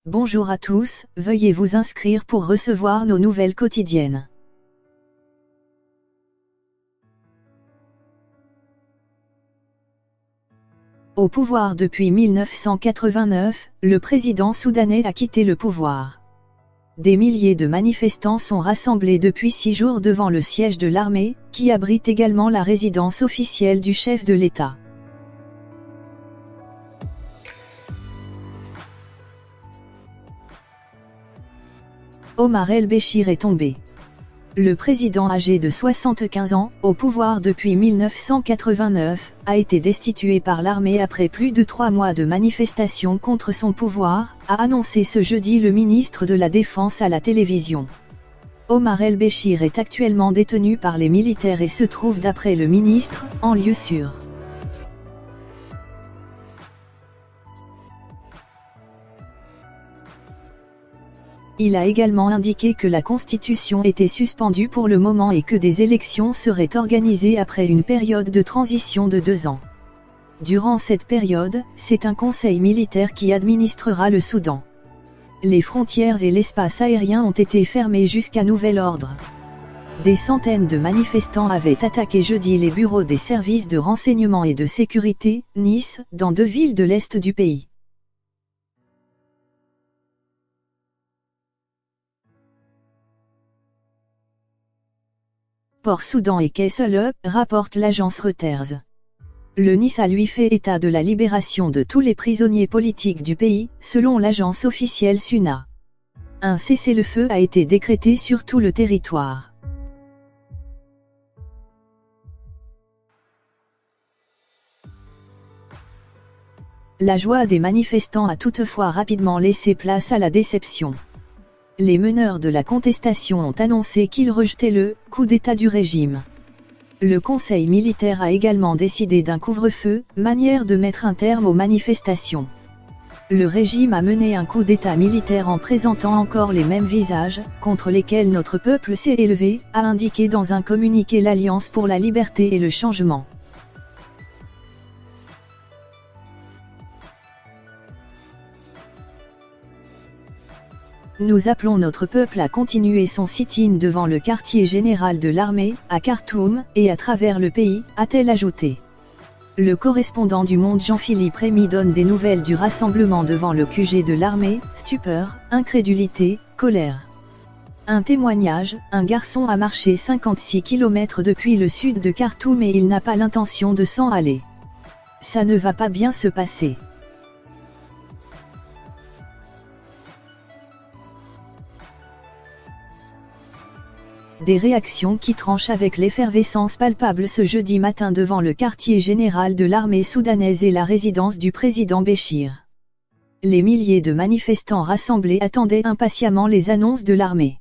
Bonjour à tous, veuillez vous inscrire pour recevoir nos nouvelles quotidiennes. Au pouvoir depuis 1989, le président soudanais a quitté le pouvoir. Des milliers de manifestants sont rassemblés depuis 6 jours devant le siège de l'armée, qui abrite également la résidence officielle du chef de l'État. Omar el-Béchir est tombé. Le président âgé de 75 ans, au pouvoir depuis 1989, a été destitué par l'armée après plus de 3 mois de manifestations contre son pouvoir, a annoncé ce jeudi le ministre de la Défense à la télévision. Omar el-Béchir est actuellement détenu par les militaires et se trouve, d'après le ministre, en lieu sûr. Il a également indiqué que la Constitution était suspendue pour le moment et que des élections seraient organisées après une période de transition de 2 ans. Durant cette période, c'est un conseil militaire qui administrera le Soudan. Les frontières et l'espace aérien ont été fermés jusqu'à nouvel ordre. Des centaines de manifestants avaient attaqué jeudi les bureaux des services de renseignement et de sécurité, Nice, dans 2 villes de l'est du pays. Port-Soudan et Kessel, rapporte l'agence Reuters. Le Nice a lui fait état de la libération de tous les prisonniers politiques du pays, selon l'agence officielle SUNA. Un cessez-le-feu a été décrété sur tout le territoire. La joie des manifestants a toutefois rapidement laissé place à la déception. Les meneurs de la contestation ont annoncé qu'ils rejetaient le « coup d'État » du régime. Le conseil militaire a également décidé d'un couvre-feu, manière de mettre un terme aux manifestations. Le régime a mené un coup d'État militaire en présentant encore les mêmes visages, contre lesquels notre peuple s'est élevé, a indiqué dans un communiqué l'Alliance pour la liberté et le changement. Nous appelons notre peuple à continuer son sit-in devant le quartier général de l'armée, à Khartoum, et à travers le pays, a-t-elle ajouté. Le correspondant du Monde Jean-Philippe Rémy donne des nouvelles du rassemblement devant le QG de l'armée, stupeur, incrédulité, colère. Un témoignage, un garçon a marché 56 km depuis le sud de Khartoum et il n'a pas l'intention de s'en aller. Ça ne va pas bien se passer. Des réactions qui tranchent avec l'effervescence palpable ce jeudi matin devant le quartier général de l'armée soudanaise et la résidence du président Béchir. Les milliers de manifestants rassemblés attendaient impatiemment les annonces de l'armée.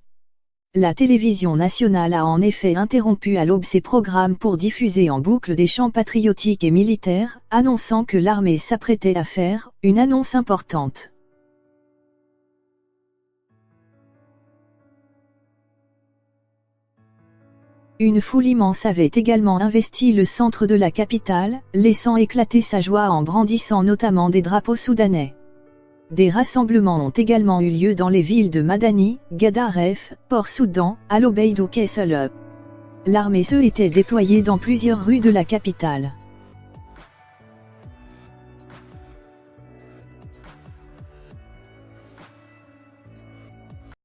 La télévision nationale a en effet interrompu à l'aube ses programmes pour diffuser en boucle des chants patriotiques et militaires, annonçant que l'armée s'apprêtait à faire une annonce importante. Une foule immense avait également investi le centre de la capitale, laissant éclater sa joie en brandissant notamment des drapeaux soudanais. Des rassemblements ont également eu lieu dans les villes de Madani, Gadaref, Port-Soudan, Al Obeid ou Kessel. L'armée se était déployée dans plusieurs rues de la capitale.